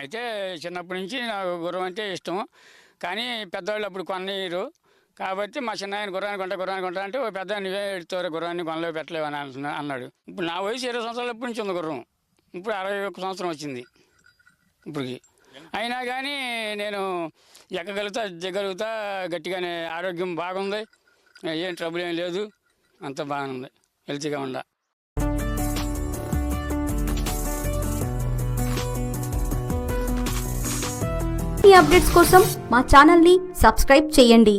అయితే చిన్నప్పటి నుంచి నాకు గుర్రం అంటే ఇష్టం. కానీ పెద్దవాళ్ళు అప్పుడు కొననీయరు. కాబట్టి మా చిన్నాయన గుర్రాన్ని కొంటా అంటే, "ఓ పెద్ద నువ్వే ఎడుతావురా గుర్రాన్ని కొనలో పెట్టలేవు" అని అన్నాడు. ఇప్పుడు నా వయసు 20 సంవత్సరాల ఎప్పటి నుంచి ఉంది గుర్రం. ఇప్పుడు 61 సంవత్సరం వచ్చింది ఇప్పటికి. అయినా కానీ నేను ఎక్కగలుగుతా, దిగలుగుతా, గట్టిగానే ఆరోగ్యం బాగుంది, ఏం ట్రబుల్ ఏం లేదు, అంత బాగుంది, హెల్తీగా ఉందా. ఈ అప్డేట్స్ కోసం మా ఛానల్ని సబ్స్క్రైబ్ చేయండి.